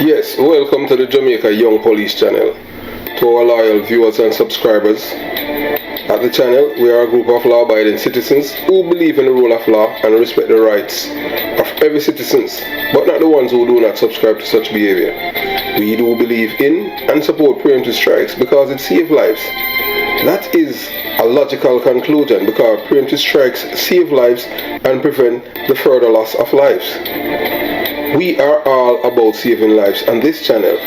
Yes, welcome to the Jamaica Young Police channel. To our loyal viewers and subscribers, at the channel we are a group of law-abiding citizens who believe in the rule of law and respect the rights of every citizen, but not the ones who do not subscribe to such behavior. We do believe in and support preemptive strikes because it saves lives. That is a logical conclusion because preemptive strikes save lives and prevent the further loss of lives. We are all about saving lives on this channel.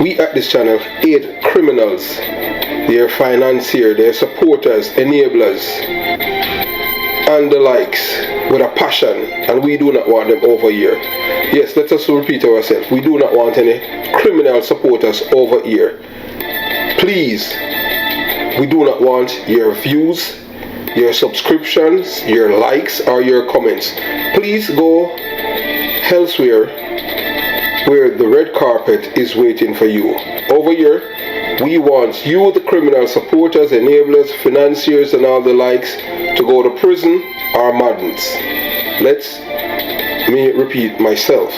We at this channel aid criminals, their financiers, their supporters, enablers, and the likes with a passion, and we do not want them over here. Yes, let us repeat ourselves. We do not want any criminal supporters over here. Please, we do not want your views, your subscriptions, your likes, or your comments. Please go elsewhere where the red carpet is waiting for you. Over here, we want you, the criminal supporters, enablers, financiers, and all the likes, to go to prison or madness. Let me repeat myself.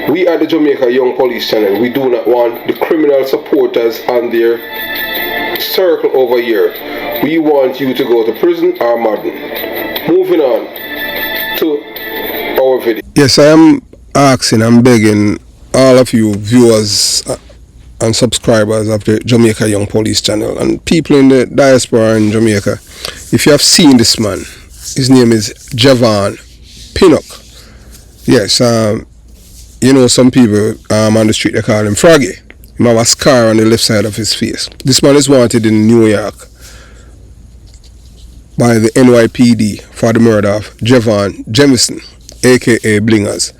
We at the Jamaica Young Police channel, we do not want the criminal supporters and their circle over here. We want you to go to prison or madness. Moving on to our video. Yes, I am asking and begging all of you viewers and subscribers of the Jamaica Young Police channel and people in the diaspora in Jamaica, if you have seen this man, his name is Javon Pinnock. Yes, you know, some people on the street, they call him Froggy. He have a scar on the left side of his face. This man is wanted in New York by the NYPD for the murder of Javon Jamison, aka Blingers.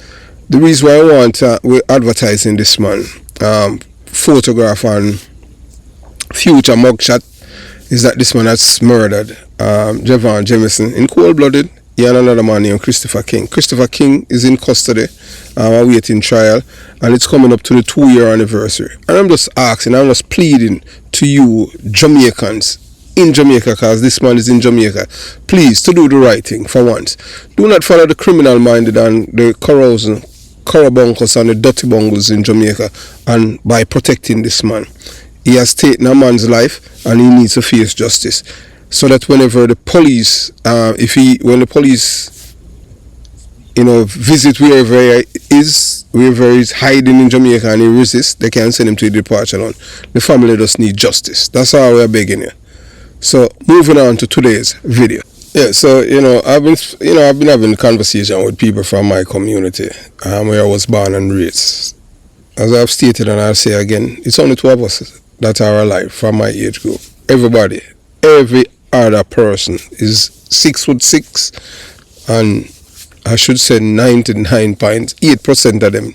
The reason why I want we're advertising this man photograph and future mugshot is that this man has murdered Javon Jamison in cold-blooded. He and another man named Christopher King. Christopher King is in custody, awaiting trial, and it's coming up to the 2-year anniversary. And I'm just asking, I'm just pleading to you Jamaicans in Jamaica, because this man is in Jamaica, please, to do the right thing for once. Do not follow the criminal-minded and the carabuncles and the dirty bungles in Jamaica, and by protecting this man. He has taken a man's life and he needs to face justice, so that whenever the police when the police visit wherever he's hiding in Jamaica and he resists, they can send him to the departure lounge. The family just need justice. That's all we're begging you. So moving on to today's video. Yeah, so I've been having a conversation with people from my community, where I was born and raised. As I've stated and I'll say again, it's only 2 of us that are alive from my age group. Everybody, every other person is 6'6", and I should say 99.8% of them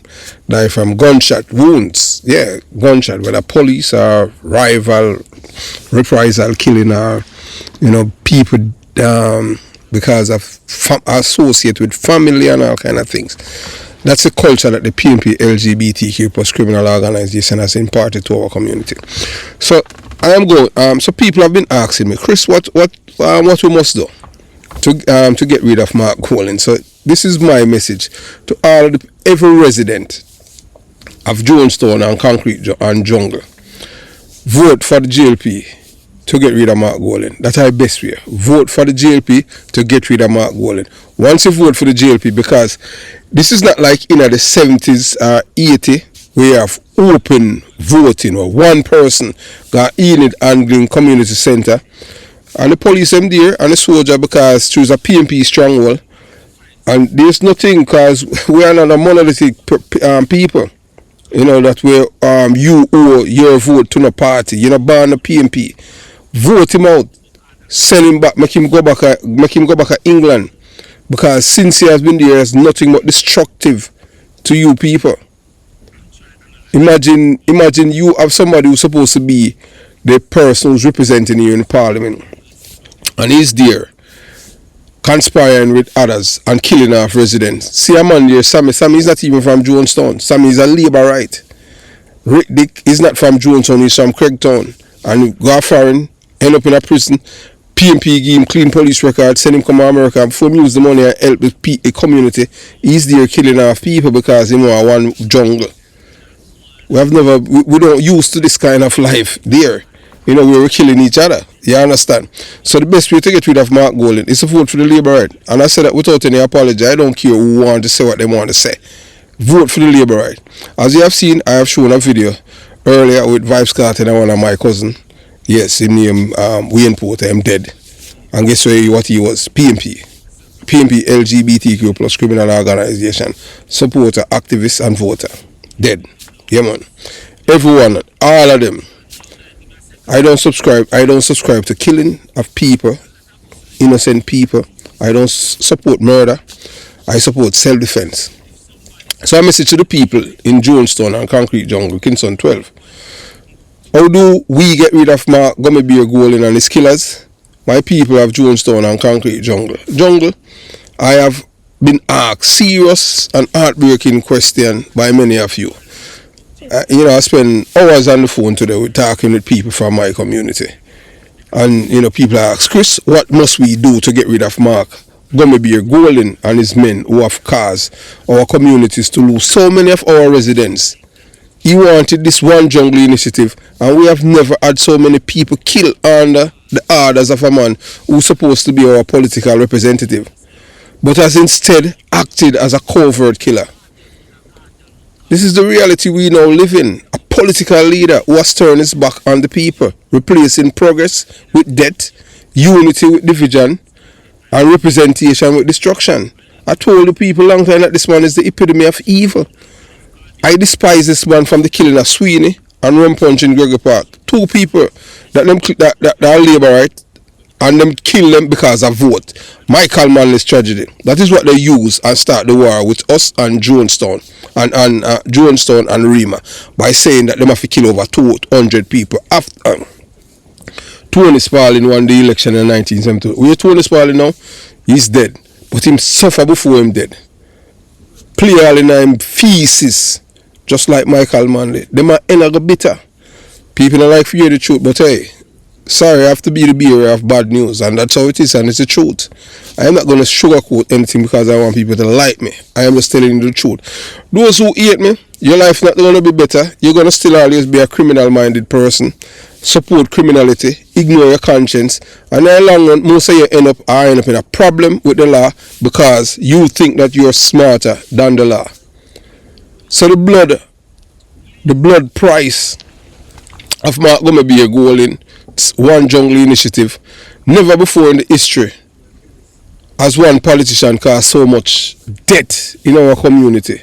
die from gunshot wounds. Yeah, gunshot, whether police or rival, reprisal killing, or people because of associate with family and all kind of things. That's a culture that the PNP LGBTQ plus criminal organization has imparted to our community. So I am going. So people have been asking me, Chris, what we must do to get rid of Mark Golan. So this is my message to every resident of Jonestown and Concrete and Jungle. Vote for the JLP to get rid of Mark Golan. That's our best way. Vote for the JLP to get rid of Mark Golan. Once you vote for the JLP, because this is not like in the 70s or 80s, we have open voting where one person got in it Angling Community Center, and the police them there and the soldier, because choose a PNP stronghold, and there's nothing, because we are not a monolithic people. That way you owe your vote to no party. You're not born a PNP. Vote him out, send him back, make him go back to England, because since he has been there, it's nothing but destructive to you people. Imagine you have somebody who's supposed to be the person who's representing you in Parliament, and he's there conspiring with others and killing off residents. See a man there, Sammy is not even from Jonestown. Sammy is a Labourite. Rick Dick is not from Jonestown, he's from Craigtown, and go foreign, end up in a prison. PNP give him clean police record, send him come to America, before him use the money and help the community. He's there killing off people because he want one jungle. We don't used to this kind of life there. We were killing each other. You understand? So the best way to get rid of Mark Golding is to vote for the Labour right. And I say that without any apology. I don't care who want to say what they want to say. Vote for the Labour right. As you have seen, I have shown a video earlier with Vibes Carter and one of my cousin. Yes, his name Wayne Porter. I'm dead. And guess what he was? PMP. PMP LGBTQ plus criminal organization. Supporter, activist and voter. Dead. Yeah man. Everyone, all of them. I don't subscribe to killing of people, innocent people. I don't support murder. I support self-defense. So I message to the people in Jonestown and Concrete Jungle, Kingston 12. How do we get rid of Mark Gummy Golding and his killers? My people of Jonestown and Concrete Jungle. I have been asked serious and heartbreaking question by many of you. I spend hours on the phone today with talking with people from my community. And, people ask, Chris, what must we do to get rid of Mark Gummy Golding and his men who have caused our communities to lose so many of our residents? He wanted this one jungle initiative, and we have never had so many people killed under the orders of a man who's supposed to be our political representative, but has instead acted as a covert killer. This is the reality we now live in. A political leader who has turned his back on the people, replacing progress with death, unity with division, and representation with destruction. I told the people long time that this man is the epitome of evil. I despise this man from the killing of Sweeney and rum punch in Gregory Park. Two people that are Labour right, and them kill them because of vote. Michael Manley's tragedy. That is what they use and start the war with us and Jonestown and Jonestown and Rima by saying that they have to kill over 200 people after Tony Spalding won the election in 1972. Where Tony Spalding now? He's dead, but him suffer before him dead. Play all in him feces, just like Michael Manley. Them are energy bitter. People don't like to hear the truth, but hey. Sorry, I have to be the bearer of bad news, and that's how it is, and it's the truth. I am not going to sugarcoat anything because I want people to like me. I am just telling you the truth. Those who hate me, your life not going to be better. You're going to still always be a criminal-minded person, support criminality, ignore your conscience, and in the long run, most of you end up in a problem with the law because you think that you're smarter than the law. So the blood price of Mark Gummy Golding, one jungle initiative, never before in the history has one politician caused so much death in our community.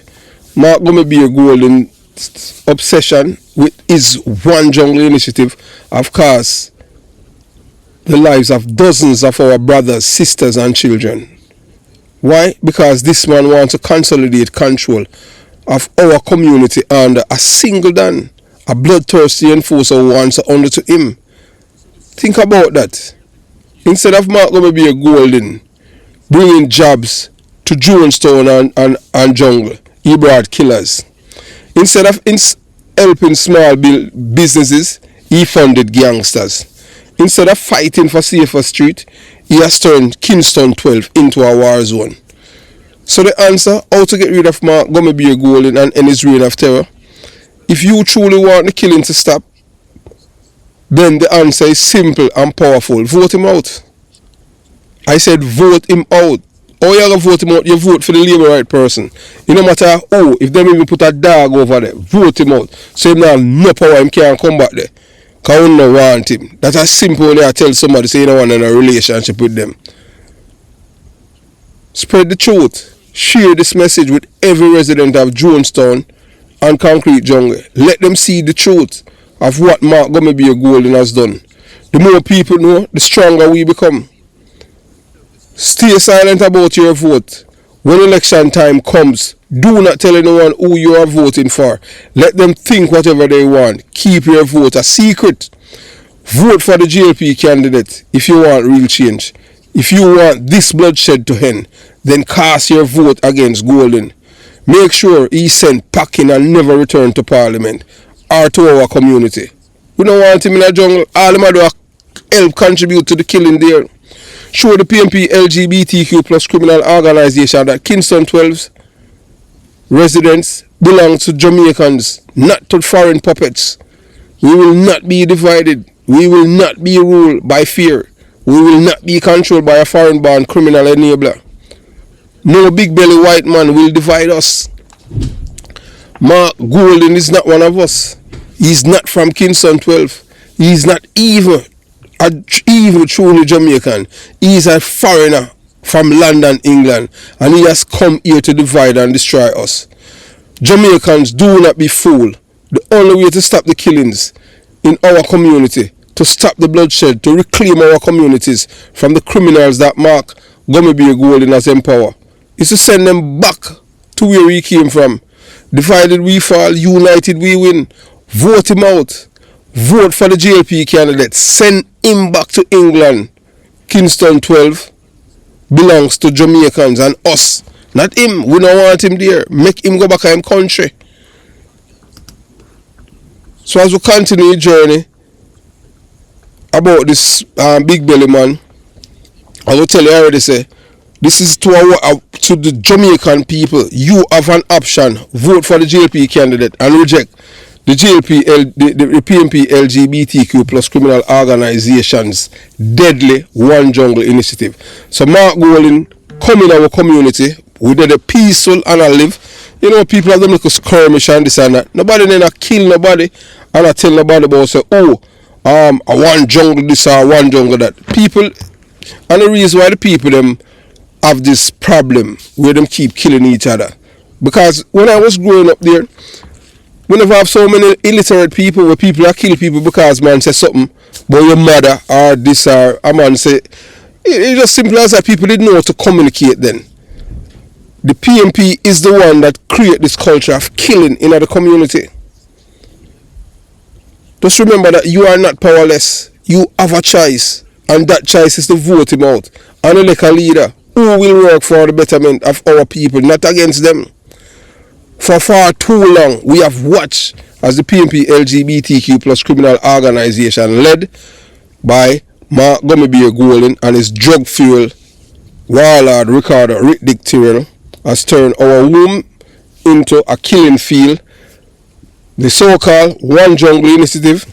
Mark Gummy Golding's obsession with his one jungle initiative have caused the lives of dozens of our brothers, sisters and children. Why? Because this man wants to consolidate control of our community under a single Dan, a bloodthirsty enforcer who wants to under to him. Think about that. Instead of Mark Gummy Golding bringing jobs to Jonestown and Jungle, he brought killers. Instead of helping small businesses, he funded gangsters. Instead of fighting for safer street, he has turned Kingston 12 into a war zone. So the answer, how to get rid of Mark Gummy Golding and his reign of terror, if you truly want the killing to stop, then the answer is simple and powerful. Vote him out. I said vote him out. How you gonna vote him out? You vote for the Labour right person. It no matter who, if them even put a dog over there, vote him out. So him now no power, him can't come back there. Because we don't want him. That's as simple when I tell somebody say you don't want in a relationship with them. Spread the truth. Share this message with every resident of Jonestown and Concrete Jungle. Let them see the truth of what Mark Gummy Golding has done. The more people know, the stronger we become. Stay silent about your vote. When election time comes, do not tell anyone who you are voting for. Let them think whatever they want. Keep your vote a secret. Vote for the GLP candidate if you want real change. If you want this bloodshed to end, then cast your vote against Golding. Make sure he sent packing and never return to Parliament or to our community. We don't want him in a jungle. All him do help contribute to the killing there. Show the PMP LGBTQ plus criminal organization that Kingston 12 residents belong to Jamaicans, not to foreign puppets. We will not be divided. We will not be ruled by fear. We will not be controlled by a foreign-born criminal enabler. No big belly white man will divide us. Mark Golden is not one of us. He's not from Kingston 12. He's not even truly Jamaican. He's a foreigner from London, England, and he has come here to divide and destroy us. Jamaicans, do not be fooled. The only way to stop the killings in our community, to stop the bloodshed, to reclaim our communities from the criminals that Mark Gummy Golden has empowered, is to send them back to where we came from. Divided we fall, united we win. Vote him out. Vote for the JLP candidate. Send him back to England. Kingston 12 belongs to Jamaicans and us. Not him. We don't want him there. Make him go back to his country. So as we continue the journey about this big belly man, I will tell you already, say, this is to the Jamaican people. You have an option. Vote for the JLP candidate and reject the the PMP LGBTQ plus criminal organizations deadly One Jungle initiative. So Mark Golden come in our community. We did a peaceful and a live. You know, people have them little skirmish and this and that. Nobody then kill nobody and I tell nobody about say, oh, a one jungle this or one jungle that. People, and the reason why the people them have this problem where them keep killing each other. Because when I was growing up there, we never have so many illiterate people where people are killing people because man says something about your mother or this or a man say, it's just simple as that people didn't know how to communicate then. The PMP is the one that create this culture of killing in the community. Just remember that you are not powerless. You have a choice, and that choice is to vote him out and elect a leader who will work for the betterment of our people, not against them. For far too long, we have watched as the PMP LGBTQ plus criminal organization led by Mark Gummy Golden and his drug-fueled warlord Ricardo Rick Dick Tyrrell has turned our womb into a killing field. The so-called One Jungle initiative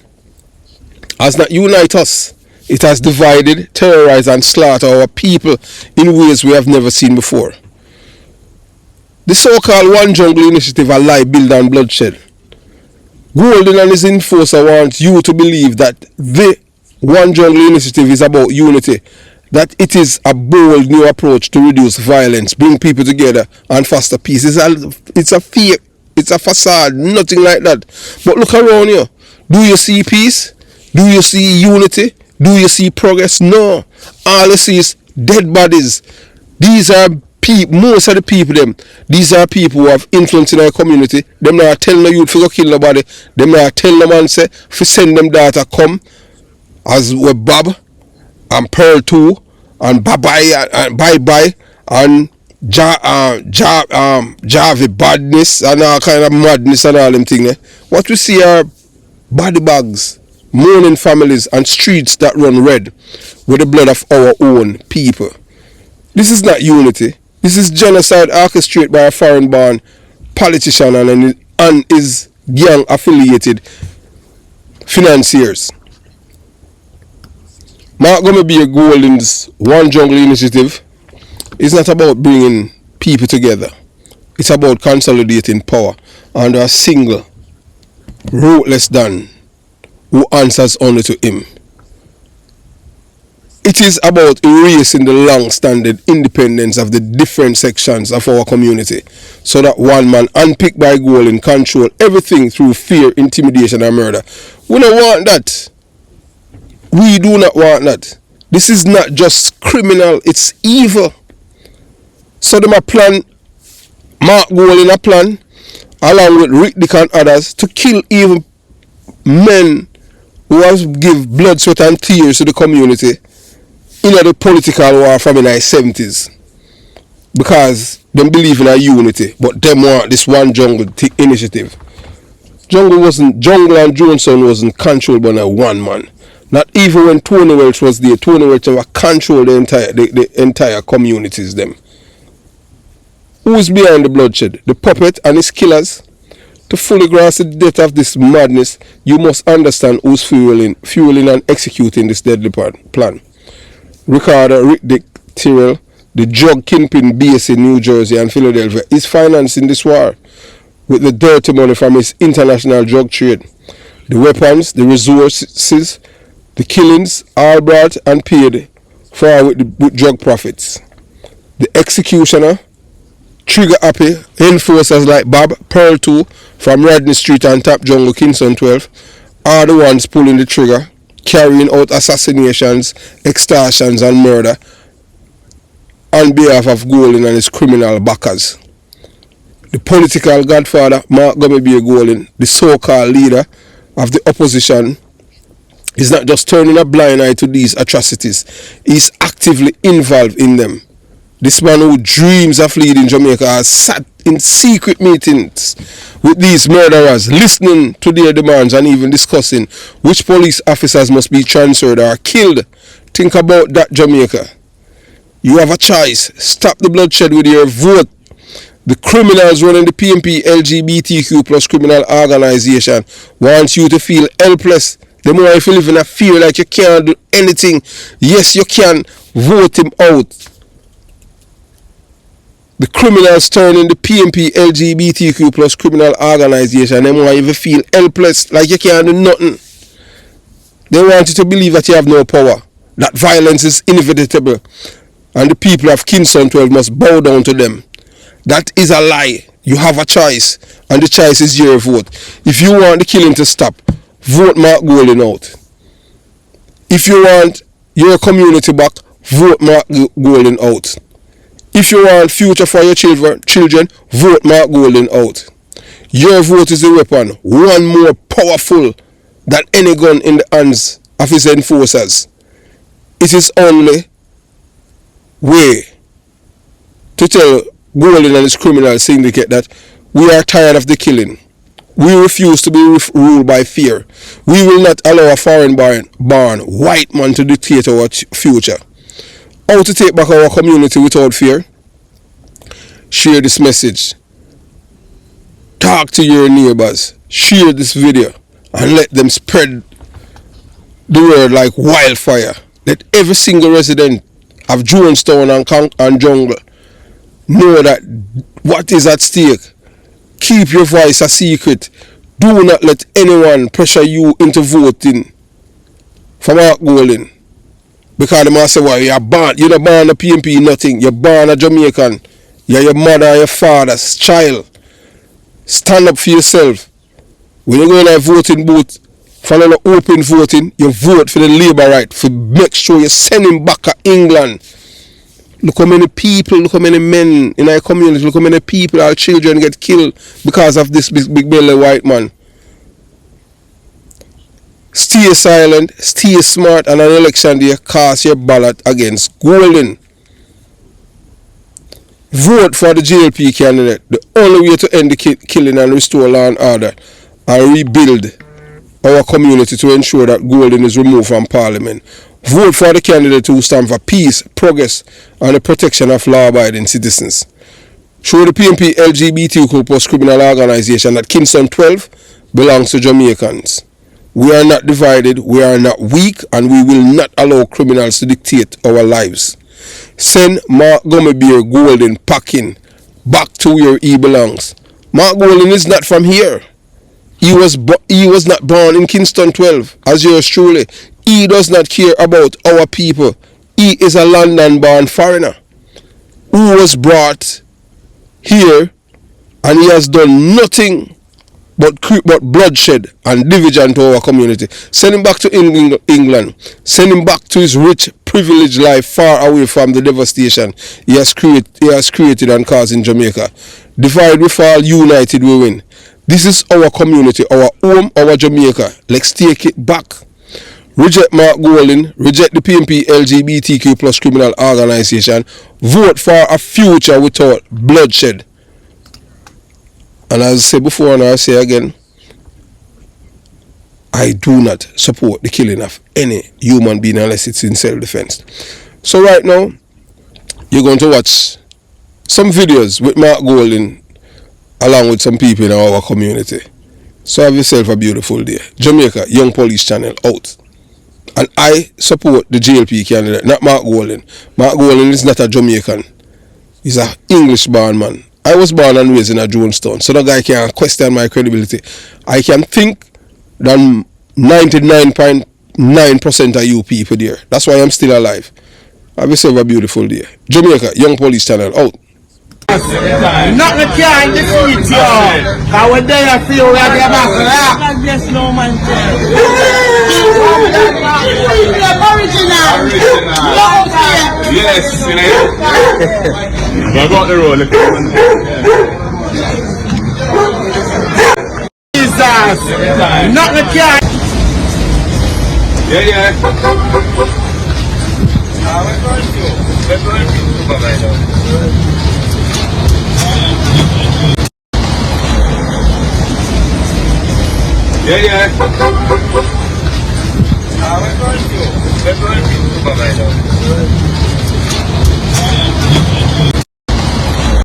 has not united us. It has divided, terrorized and slaughtered our people in ways we have never seen before. The so-called One Jungle initiative are lie build and bloodshed. Golden and his enforcer want you to believe that the One Jungle initiative is about unity, that it is a bold new approach to reduce violence, bring people together and foster peace. It's a fake, it's a facade, nothing like that. But look around you. Do you see peace? Do you see unity? Do you see progress? No. All you see is dead bodies. These are people, most of the people these are people who have influence in our community. Them not telling the youth to go kill nobody. Them not telling the man say, if you send them daughter come, as we Bob and Pearl 2 and bye-bye and bye-bye and Javi badness and all kind of madness and all them things. What we see are body bags, mourning families and streets that run red with the blood of our own people. This is not unity. This is genocide orchestrated by a foreign-born politician and his gang-affiliated financiers. Mark Gummy Golden's One Jungle initiative is not about bringing people together. It's about consolidating power under a single, ruthless Dan who answers only to him. It is about erasing the long-standing independence of the different sections of our community so that one man unpicked by Golden control everything through fear, intimidation and murder. We don't want that. We do not want that. This is not just criminal, it's evil. So them a plan, Mark Golden a plan, along with Rick Dick and others, to kill even men who have give blood, sweat and tears to the community in the political war from the 70s. Because them believe in a unity, but them want this One Jungle initiative. Jungle and Johnson wasn't controlled by one man. Not even when Tony Welch was there. Tony Welch never controlled the entire communities them. Who is behind the bloodshed? The puppet and his killers? To fully grasp the depth of this madness, you must understand who's fueling and executing this deadly plan. Ricardo Rick Dick Tyrrell, the drug kingpin based in New Jersey and Philadelphia, is financing this war with the dirty money from his international drug trade. The weapons, the resources, the killings, all brought and paid for with drug profits. The executioner, trigger happy enforcers like Bob Pearl 2 from Rodney Street and Top Jungle Kingston 12 are the ones pulling the trigger, carrying out assassinations, extortions and murder on behalf of Golding and his criminal backers. The political godfather Mark Gummy Golding, the so-called leader of the opposition, is not just turning a blind eye to these atrocities, he is actively involved in them. This man who dreams of leading Jamaica has sat in secret meetings with these murderers, listening to their demands and even discussing which police officers must be transferred or killed. Think about that, Jamaica. You have a choice. Stop the bloodshed with your vote. The criminals running the PMP LGBTQ plus criminal organization wants you to feel helpless. The more if you live in a fear like you can't do anything, yes you can, vote him out. The criminals turning the PMP LGBTQ plus criminal organization, they want you to feel helpless, like you can't do nothing. They want you to believe that you have no power, that violence is inevitable, and the people of Kingston 12 must bow down to them. That is a lie. You have a choice, and the choice is your vote. If you want the killing to stop, vote Mark Golding out. If you want your community back, vote Mark Golding out. If you want future for your children, vote Mark Golding out. Your vote is the weapon, one more powerful than any gun in the hands of his enforcers. It is only way to tell Golding and his criminal syndicate that we are tired of the killing. We refuse to be ruled by fear. We will not allow a foreign-born white man to dictate our future. How to take back our community without fear? Share this message. Talk to your neighbors. Share this video and let them spread the word like wildfire. Let every single resident of Jonestown and Jungle know that what is at stake. Keep your voice a secret. Do not let anyone pressure you into voting for Mark Golding. Because the man say, well, you're not born a PMP, nothing. You're born a Jamaican. You're your mother and your father's child. Stand up for yourself. When you go in a voting booth, follow the open voting, you vote for the Labour right. For make sure you send him back to England. Look how many people, look how many men in our community, look how many people, our children get killed because of this big belly white man. Stay silent, stay smart, and on election day, cast your ballot against Golding. Vote for the JLP candidate. The only way to end the killing and restore law and order and rebuild our community to ensure that Golding is removed from Parliament. Vote for the candidate who stands for peace, progress, and the protection of law-abiding citizens. Show the PMP LGBTQ plus criminal organization that Kingston 12 belongs to Jamaicans. We are not divided, we are not weak, and we will not allow criminals to dictate our lives. Send Mark Gummy Golding packing back to where he belongs. Mark Golding is not from here. He was not born in Kingston 12, as yours truly. He does not care about our people. He is a London-born foreigner who was brought here, and he has done nothing but bloodshed and division to our community. Send him back to England. Send him back to his rich, privileged life far away from the devastation he has created and caused in Jamaica. Divide we fall, united we win. This is our community, our home, our Jamaica. Let's take it back. Reject Mark Golding, reject the PMP LGBTQ plus criminal organization. Vote for a future without bloodshed. And as I said before and I say again, I do not support the killing of any human being unless it's in self-defense. So right now, you're going to watch some videos with Mark Golden along with some people in our community. So have yourself a beautiful day. Jamaica Young Police Channel out. And I support the JLP candidate, not Mark Golden. Mark Golden is not a Jamaican. He's an English born man. I was born and raised in a Jonestown, so that guy can't question my credibility. I can think that 99.9% of you people there. That's why I'm still alive. Have yourself a beautiful day. Jamaica Young Police Channel out. Not the car in the seat, yo. I was there, I feel like I'm back. Yes, no man. Original. Yes, you know. I got the roll. Jesus. Not the car. Yeah, yeah. Yeah, yeah.